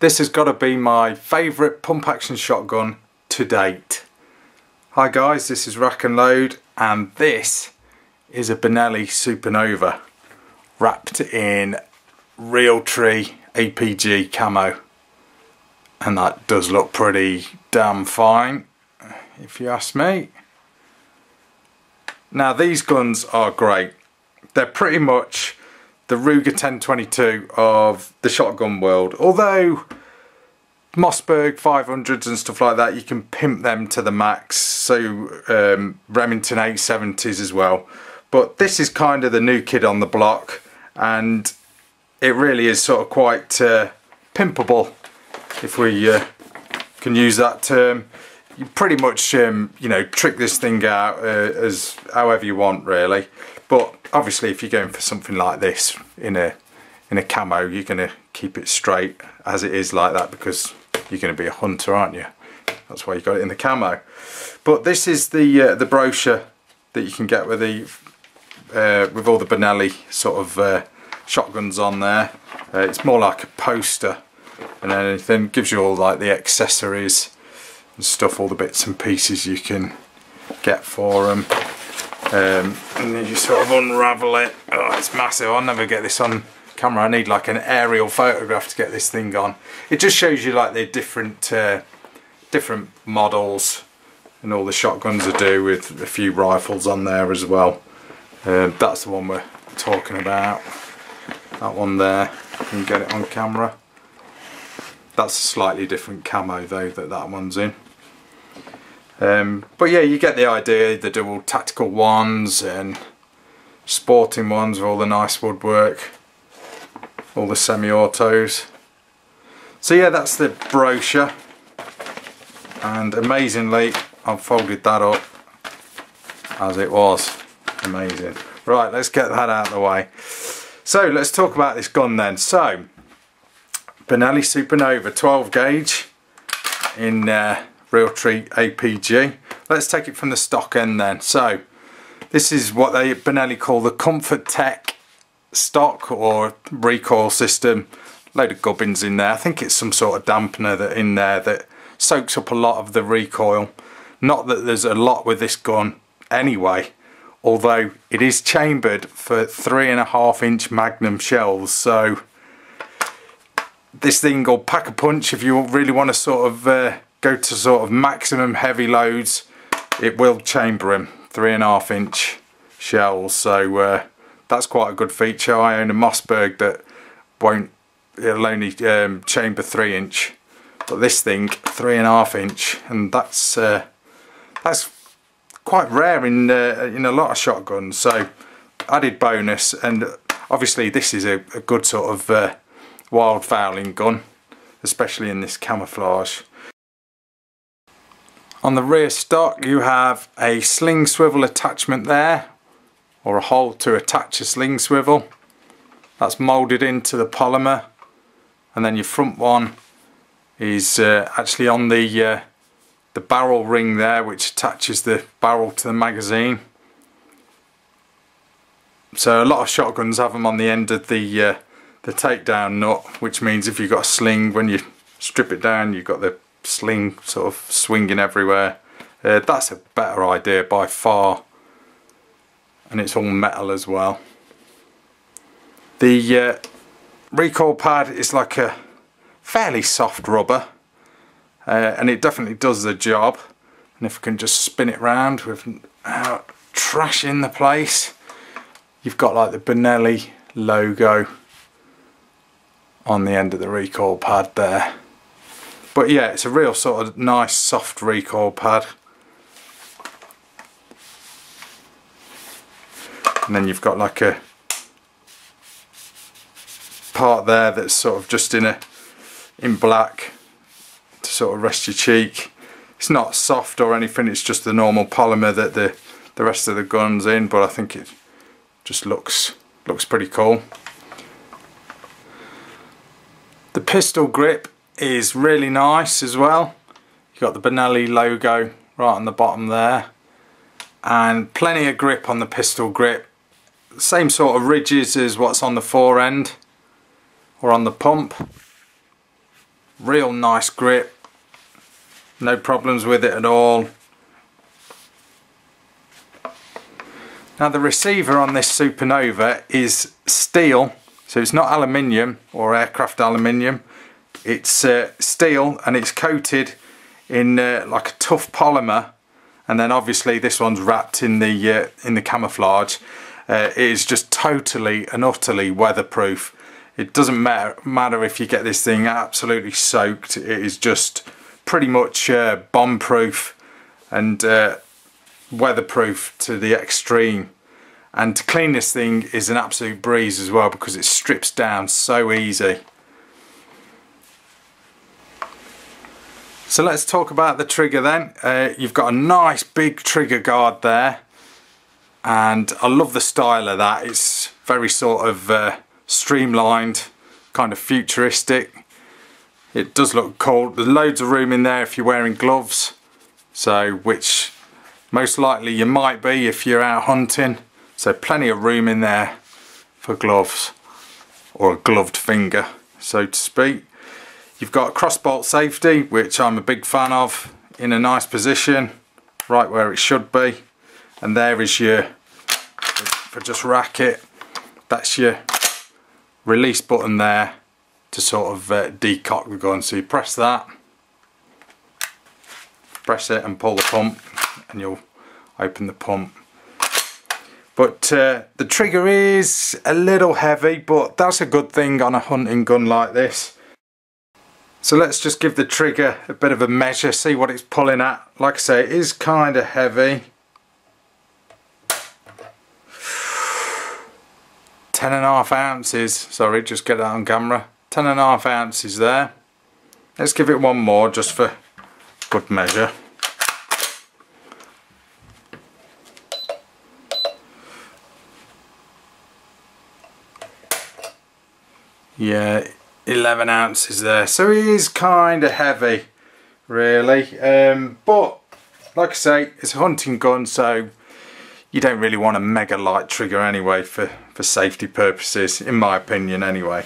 This has got to be my favourite pump action shotgun to date. Hi guys, this is RACKNLOAD and this is a Benelli Supernova wrapped in Realtree APG camo, and that does look pretty damn fine if you ask me. Now these guns are great. They're pretty much the Ruger 1022 of the shotgun world, although Mossberg 500s and stuff like that, you can pimp them to the max, so Remington 870s as well, but this is kind of the new kid on the block, and it really is sort of quite pimpable, if we can use that term. You pretty much you know, trick this thing out as however you want really, but obviously if you're going for something like this in a camo, you're going to keep it straight as it is like that, because you're going to be a hunter, aren't you? That's why you got it in the camo. But this is the brochure that you can get with the with all the Benelli sort of shotguns on there. It's more like a poster and anything. Gives you all like the accessories and stuff, all the bits and pieces you can get for them, and then you sort of unravel it. Oh, it's massive. I'll never get this on camera. I need like an aerial photograph to get this thing on. It just shows you like the different different models and all the shotguns I do, with a few rifles on there as well. That's the one we're talking about, that one there. You can get it on camera. That's a slightly different camo though that one's in. But yeah, you get the idea. They do all tactical ones and sporting ones with all the nice woodwork, all the semi-autos. So yeah, that's the brochure, and amazingly I've folded that up as it was. Amazing. Right, let's get that out of the way. So let's talk about this gun then. So Benelli Supernova 12 gauge in Realtree APG. Let's take it from the stock end then. So this is what they Benelli call the ComforTech stock or recoil system. Load of gubbins in there. I think it's some sort of dampener that in there that soaks up a lot of the recoil. Not that there's a lot with this gun anyway, although it is chambered for 3.5-inch Magnum shells, so this thing will pack a punch. If you really want to sort of go to sort of maximum heavy loads, it will chamber them, 3.5-inch shells, so that's quite a good feature. I own a Mossberg that it'll only chamber 3-inch, but this thing 3.5-inch, and that's quite rare in a lot of shotguns, so added bonus. And obviously this is a good sort of wild fowling gun, especially in this camouflage. On the rear stock you have a sling swivel attachment there, or a hole to attach a sling swivel. That's moulded into the polymer, and then your front one is actually on the barrel ring there, which attaches the barrel to the magazine. So a lot of shotguns have them on the end of the takedown nut, which means if you've got a sling, when you strip it down, you've got the sling sort of swinging everywhere. That's a better idea by far, and it's all metal as well. The recoil pad is like a fairly soft rubber, and it definitely does the job. And if I can just spin it round without trashing the place, you've got like the Benelli logo on the end of the recoil pad there. But yeah, it's a real sort of nice soft recoil pad. And then you've got like a part there that's sort of just in black to sort of rest your cheek. It's not soft or anything, it's just the normal polymer that the rest of the gun's in, but I think it just looks pretty cool. The pistol grip is really nice as well. You've got the Benelli logo right on the bottom there, and plenty of grip on the pistol grip. Same sort of ridges as what's on the Forend or on the pump. real nice grip, no problems with it at all. Now the receiver on this Supernova is steel, so it's not aluminium or aircraft aluminium. It's steel, and it's coated in like a tough polymer, and then obviously this one's wrapped in the camouflage. It is just totally and utterly weatherproof. It doesn't matter if you get this thing absolutely soaked. It is just pretty much bomb proof and weatherproof to the extreme. And to clean this thing is an absolute breeze as well, because it strips down so easy. So let's talk about the trigger then. You've got a nice big trigger guard there, and I love the style of that. It's very sort of streamlined, kind of futuristic. It does look cool. There's loads of room in there if you're wearing gloves, so which most likely you might be if you're out hunting. So plenty of room in there for gloves, or a gloved finger, so to speak. You've got crossbolt safety, which I'm a big fan of, in a nice position, right where it should be. And there is your, if I just rack it, that's your release button there to sort of decock the gun. So you press that, press it and pull the pump, and you'll open the pump. But the trigger is a little heavy, but that's a good thing on a hunting gun like this. So let's just give the trigger a bit of a measure, see what it's pulling at. Like I say, it is kind of heavy. 10.5 ounces, sorry, just get that on camera. 10.5 ounces there. Let's give it one more just for good measure. Yeah, 11 ounces there, so it is kind of heavy really, but like I say, it's a hunting gun, so you don't really want a mega light trigger anyway for safety purposes, in my opinion anyway.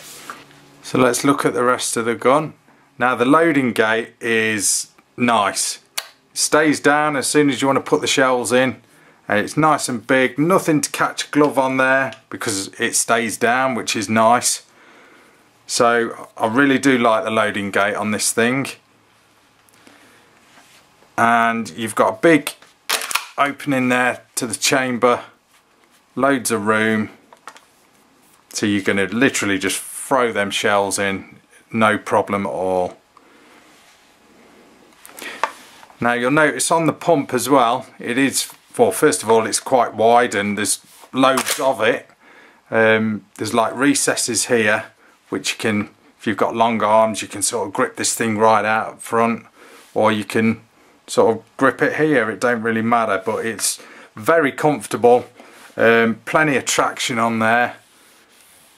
So let's look at the rest of the gun. Now the loading gate is nice, it stays down as soon as you want to put the shells in, and it's nice and big, nothing to catch a glove on there because it stays down, which is nice. So I really do like the loading gate on this thing. And you've got a big opening there to the chamber, loads of room. So you're going to literally just throw them shells in, no problem at all. Now you'll notice on the pump as well, it is, well, first of all it's quite wide and there's loads of it. There's like recesses here, which you can, if you've got long arms, you can sort of grip this thing right out front, or you can sort of grip it here, it don't really matter, but it's very comfortable. Plenty of traction on there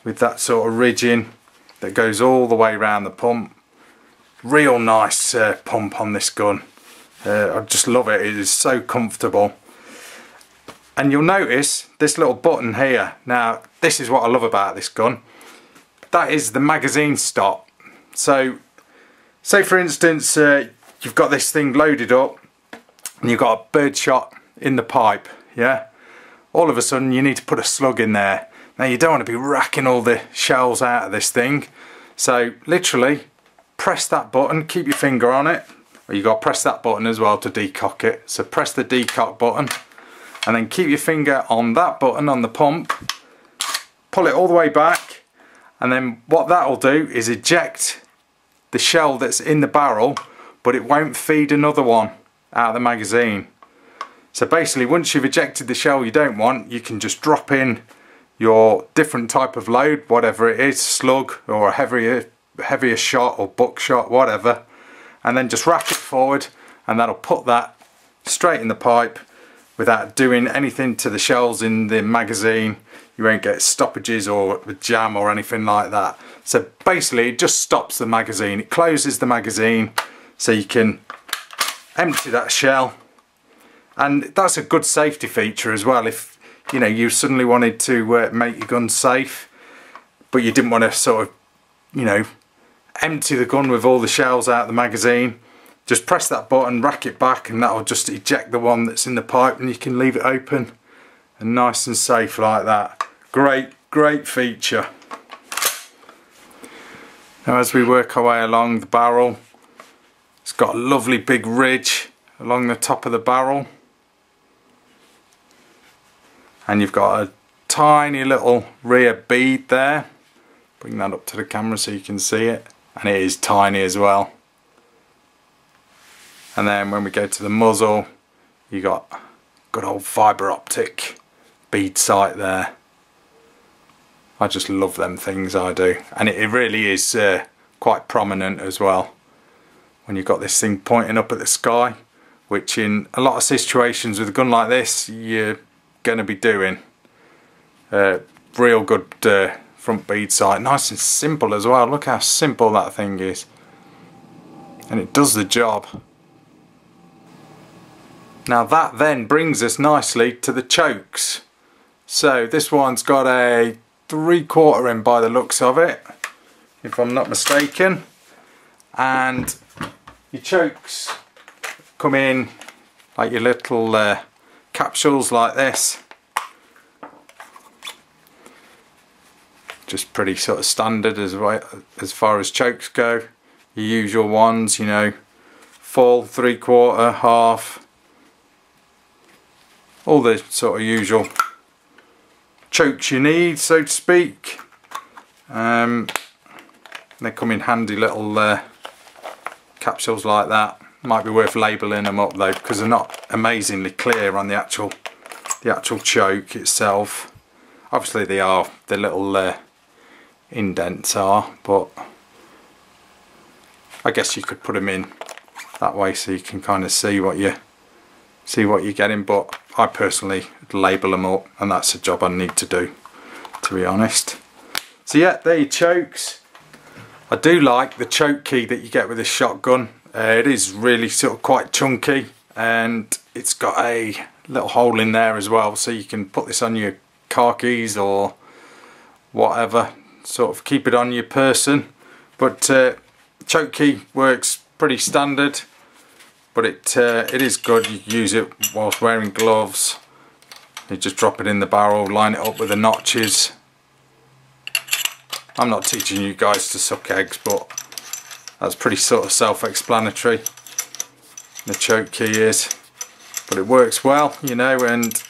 with that sort of ridging that goes all the way around the pump. Real nice pump on this gun. I just love it, it is so comfortable. And you'll notice this little button here. Now this is what I love about this gun. That is the magazine stop. So say for instance you've got this thing loaded up and you've got a bird shot in the pipe, yeah? All of a sudden you need to put a slug in there. Now you don't want to be racking all the shells out of this thing, so literally press that button, keep your finger on it, or you got to press that button as well to decock it. So press the decock button and then keep your finger on that button on the pump, pull it all the way back, and then what that'll do is eject the shell that's in the barrel, but it won't feed another one out of the magazine. So basically once you've ejected the shell you don't want, you can just drop in your different type of load, whatever it is, slug or a heavier shot or buckshot, whatever, and then just rack it forward, and that'll put that straight in the pipe without doing anything to the shells in the magazine. You won't get stoppages or jam or anything like that. So basically it just stops the magazine, it closes the magazine, so you can empty that shell. And that's a good safety feature as well, if you know you suddenly wanted to make your gun safe, but you didn't want to sort of, you know, empty the gun with all the shells out of the magazine, just press that button, rack it back, and that'll just eject the one that's in the pipe, and you can leave it open and nice and safe like that. Great feature. Now as we work our way along the barrel, it's got a lovely big ridge along the top of the barrel, and you've got a tiny little rear bead there. Bring that up to the camera so you can see it, and it is tiny as well. And then when we go to the muzzle, you got good old fibre optic bead sight there. I just love them things, I do. And it really is quite prominent as well when you've got this thing pointing up at the sky, which in a lot of situations with a gun like this you're going to be doing. Real good front bead sight, nice and simple as well. Look how simple that thing is, and it does the job. Now that then brings us nicely to the chokes. So this one's got a 3/4 in by the looks of it, if I'm not mistaken, and your chokes come in like your little capsules like this. Just pretty sort of standard as far as chokes go. Your usual ones, you know, full, 3/4, half, all the sort of usual chokes you need, so to speak. They come in handy little capsules like that. Might be worth labelling them up though, because they're not amazingly clear on the actual choke itself. Obviously they are, the little indents are, but I guess you could put them in that way so you can kind of see what you're getting, but I personally label them up, and that's a job I need to do, to be honest. So yeah, there are your chokes. I do like the choke key that you get with this shotgun. It is really sort of quite chunky, and it's got a little hole in there as well, so you can put this on your car keys or whatever, sort of keep it on your person. But choke key works pretty standard, but it is good. You can use it whilst wearing gloves. You just drop it in the barrel, line it up with the notches. I'm not teaching you guys to suck eggs, but that's pretty sort of self-explanatory, the choke key is. But it works well, you know, and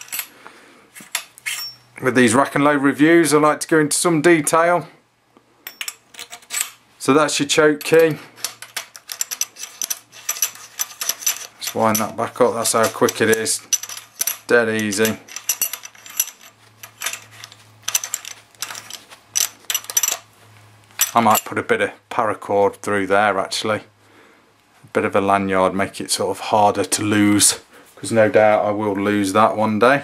with these rack and load reviews I like to go into some detail. So that's your choke key. Let's wind that back up, that's how quick it is. Dead easy. I might put a bit of paracord through there actually. A bit of a lanyard, make it sort of harder to lose, because no doubt I will lose that one day.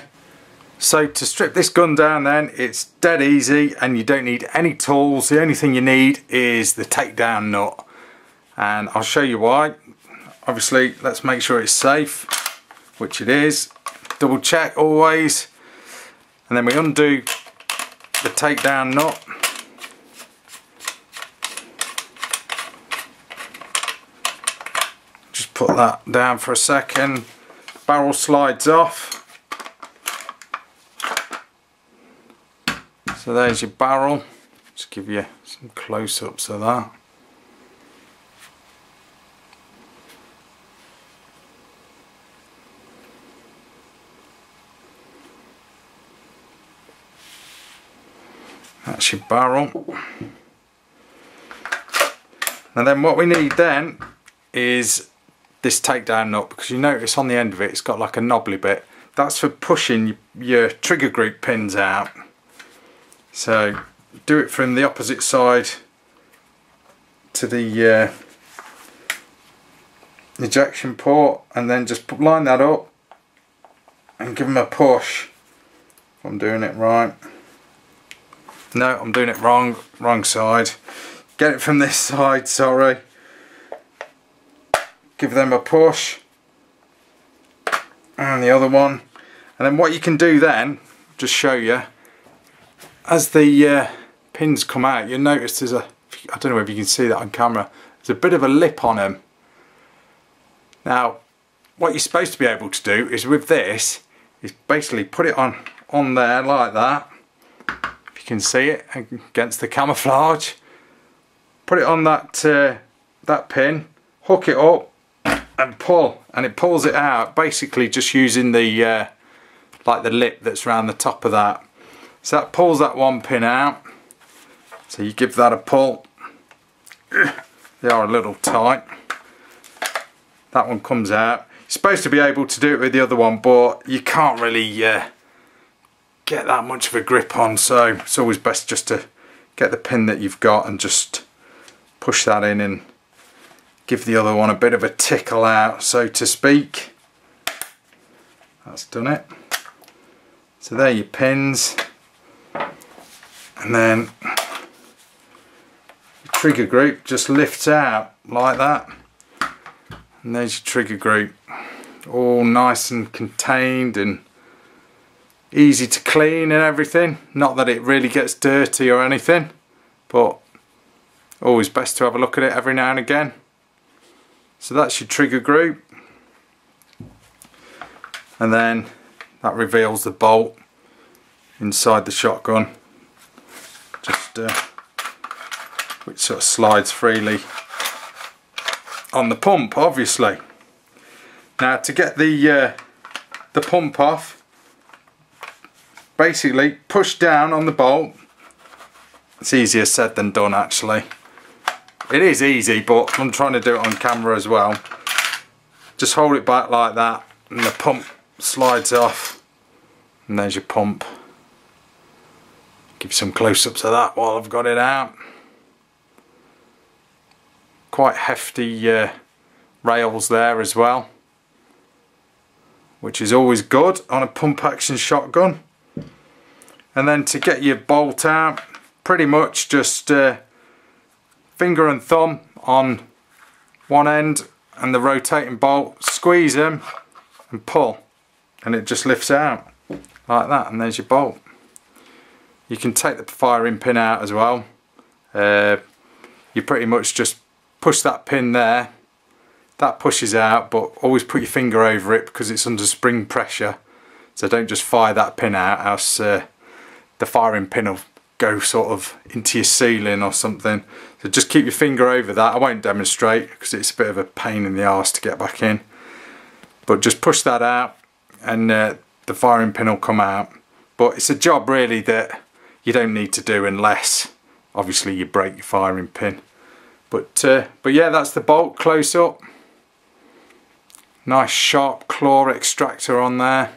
So to strip this gun down then, it's dead easy and you don't need any tools. The only thing you need is the takedown nut, and I'll show you why. Obviously let's make sure it's safe, which it is. Double check always, and then we undo the takedown nut. Just put that down for a second. Barrel slides off. So there's your barrel. Just give you some close-ups of that. That's your barrel. And then what we need then is this takedown nut, because you notice on the end of it it's got like a knobbly bit. That's for pushing your trigger group pins out. So do it from the opposite side to the ejection port, and then just line that up and give them a push. If I'm doing it right. No, I'm doing it wrong side. Get it from this side, sorry. Give them a push, and the other one, and then what you can do then, just show you, as the pins come out, you'll notice there's a I don't know if you can see that on camera. There's a bit of a lip on them. Now, what you're supposed to be able to do is with this, is basically put it on there like that. If you can see it against the camouflage. Put it on that that pin, hook it up and pull, and it pulls it out, basically just using the like the lip that's around the top of that. So that pulls that one pin out. So you give that a pull. They are a little tight. That one comes out. You're supposed to be able to do it with the other one, but you can't really get that much of a grip on, so it's always best just to get the pin that you've got and just push that in and give the other one a bit of a tickle out, so to speak. That's done it. So there are your pins, and then your trigger group just lifts out like that, and there's your trigger group, all nice and contained and easy to clean and everything. Not that it really gets dirty or anything, but always best to have a look at it every now and again. So that's your trigger group, and then that reveals the bolt inside the shotgun, just which sort of slides freely on the pump, obviously. Now to get the pump off, basically push down on the bolt. It's easier said than done, actually. It is easy, but I'm trying to do it on camera as well. Just hold it back like that and the pump slides off, and there's your pump. Give some close-ups of that while I've got it out. Quite hefty rails there as well, which is always good on a pump action shotgun. And then to get your bolt out, pretty much just finger and thumb on one end and the rotating bolt, squeeze them and pull, and it just lifts out like that, and there's your bolt. You can take the firing pin out as well. You pretty much just push that pin there, that pushes out, but always put your finger over it because it's under spring pressure, so don't just fire that pin out, else the firing pin will go sort of into your ceiling or something. So just keep your finger over that. I won't demonstrate because it's a bit of a pain in the arse to get back in, but just push that out and the firing pin will come out. But it's a job really that you don't need to do unless obviously you break your firing pin. But yeah, that's the bolt close up. Nice sharp claw extractor on there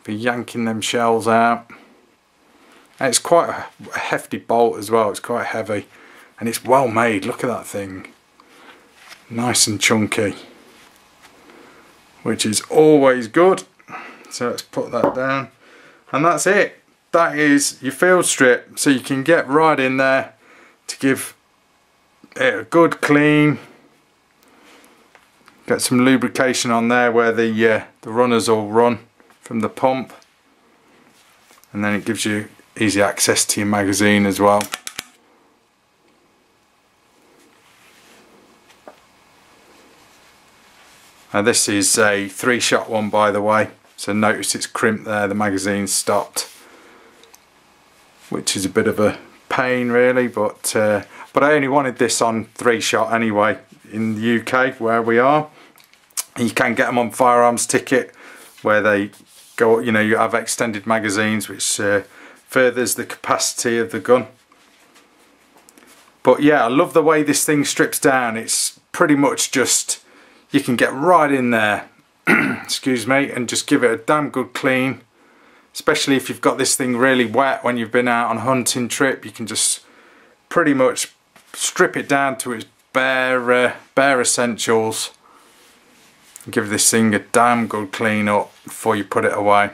for yanking them shells out. And it's quite a hefty bolt as well, it's quite heavy, and it's well made. Look at that thing, nice and chunky, which is always good. So let's put that down, and that's it. That is your field strip, so you can get right in there to give it a good clean, get some lubrication on there where the runners all run from the pump, and then it gives you easy access to your magazine as well. Now this is a 3-shot one, by the way, so notice it's crimped there, the magazine's stopped, which is a bit of a pain really, but I only wanted this on 3-shot anyway in the UK where we are. You can get them on Firearms Ticket where they go, you know, you have extended magazines, which furthers the capacity of the gun. But yeah, I love the way this thing strips down. It's pretty much just, you can get right in there excuse me, and just give it a damn good clean, especially if you've got this thing really wet when you've been out on a hunting trip. You can just pretty much strip it down to its bare essentials and give this thing a damn good clean up before you put it away.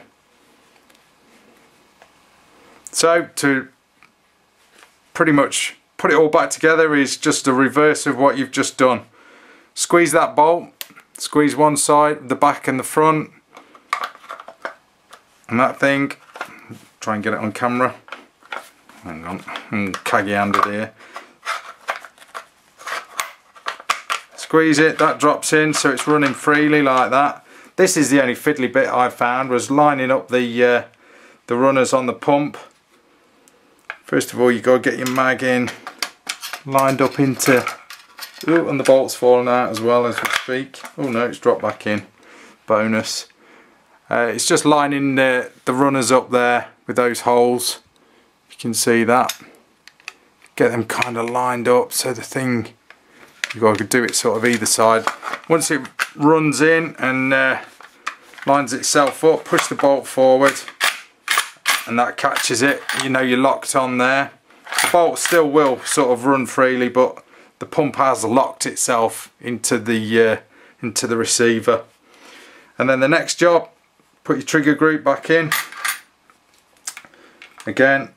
So to pretty much put it all back together is just a reverse of what you've just done. Squeeze that bolt, squeeze one side, the back and the front, and that thing, try and get it on camera, Hang on, I'm caggy-handed here. Squeeze it, that drops in, so it's running freely like that. This is the only fiddly bit I found, was lining up the runners on the pump. First of all, you got to get your mag in, lined up into. Ooh, and the bolt's falling out as well as we speak. Oh no, it's dropped back in. Bonus. It's just lining the runners up there with those holes. You can see that. Get them kind of lined up so the thing, you've got to do it sort of either side. Once it runs in and lines itself up, push the bolt forward and that catches it. You know you're locked on there. The bolt still will sort of run freely, but the pump has locked itself into the receiver. And then the next job, put your trigger group back in. Again,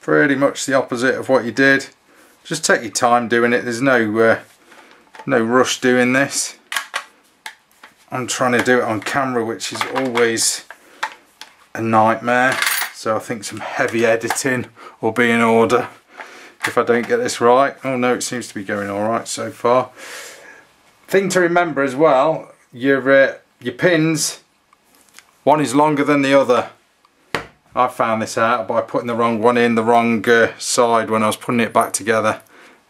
pretty much the opposite of what you did. Just take your time doing it. There's no rush doing this. I'm trying to do it on camera, which is always a nightmare. So I think some heavy editing will be in order if I don't get this right. Oh no, it seems to be going all right so far. Thing to remember as well, your pins, one is longer than the other. I found this out by putting the wrong one in the wrong side when I was putting it back together,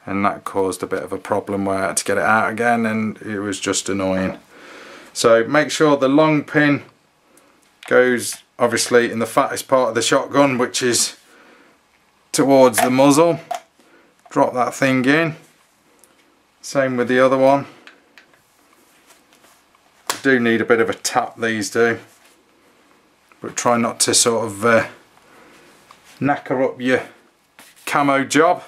and that caused a bit of a problem where I had to get it out again, and it was just annoying. So make sure the long pin goes obviously in the fattest part of the shotgun, which is towards the muzzle. Drop that thing in. Same with the other one. Do need a bit of a tap, these do, but try not to sort of knacker up your camo job.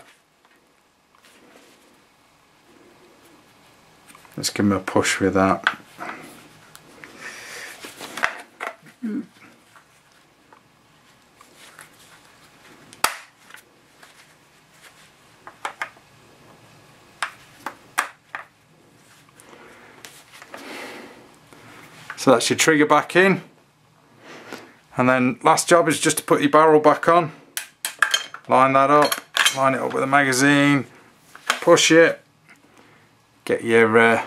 Let's give him a push with that. So that's your trigger back in, and then last job is just to put your barrel back on. Line that up, line it up with a magazine, push it, get your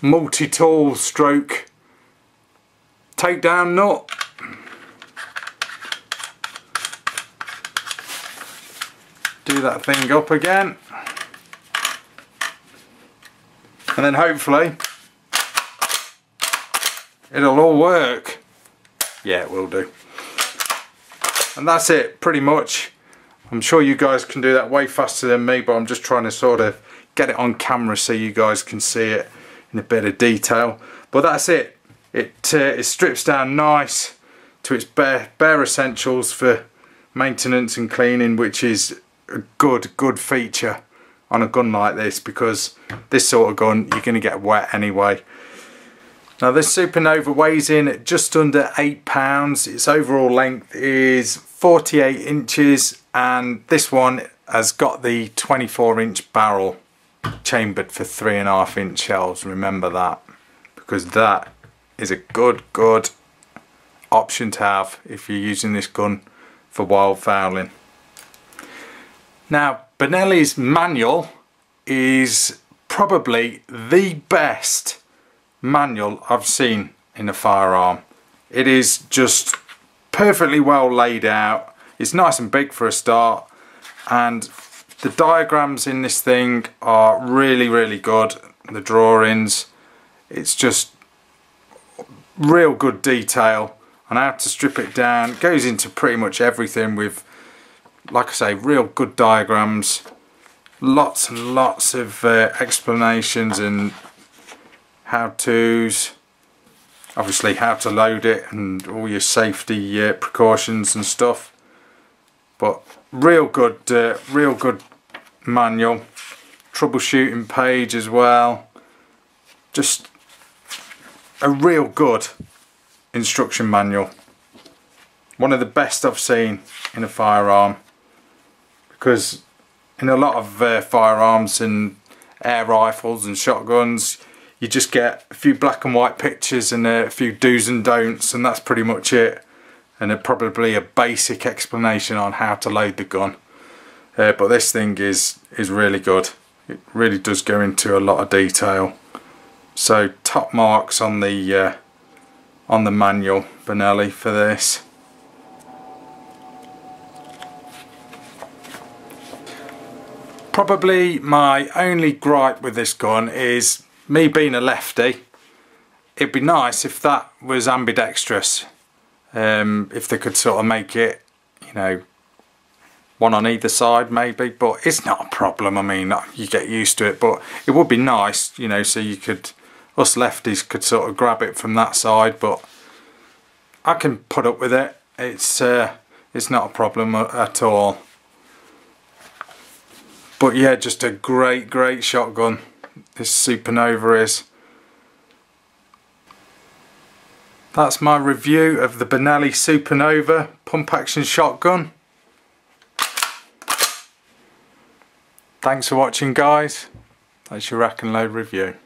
multi-tool stroke takedown nut. Do that thing up again, and then hopefully it'll all work. Yeah, it will do. And that's it, pretty much. I'm sure you guys can do that way faster than me, but I'm just trying to sort of get it on camera so you guys can see it in a bit of detail. But that's it. It strips down nice to its bare essentials for maintenance and cleaning, which is a good feature on a gun like this, because this sort of gun you're going to get wet anyway. Now this Supernova weighs in at just under 8 pounds. Its overall length is 48 inches, and this one has got the 24-inch barrel chambered for 3.5-inch shells. Remember that, because that is a good option to have if you're using this gun for wild fowling. Now Benelli's manual is probably the best manual I've seen in a firearm. It is just perfectly well laid out. It's nice and big for a start, and the diagrams in this thing are really good. The drawings, it's just real good detail on how to strip it down. It goes into pretty much everything with, like I say, real good diagrams, lots and lots of explanations and how-tos, obviously how to load it and all your safety precautions and stuff. But real good manual, troubleshooting page as well. Just a real good instruction manual. One of the best I've seen in a firearm, because in a lot of firearms and air rifles and shotguns, you just get a few black and white pictures and a few do's and don'ts, and that's pretty much it. and probably a basic explanation on how to load the gun. But this thing is really good. It really does go into a lot of detail. So top marks on the manual Benelli for this. Probably my only gripe with this gun is me being a lefty. It'd be nice if that was ambidextrous. If they could sort of make it, you know, one on either side maybe, but it's not a problem. I mean, you get used to it, but it would be nice, you know, so you could, us lefties could sort of grab it from that side, but I can put up with it. It's not a problem at all. But yeah, just a great shotgun. This Supernova is. That's my review of the Benelli Supernova pump action shotgun. Thanks for watching, guys. That's your rack and load review.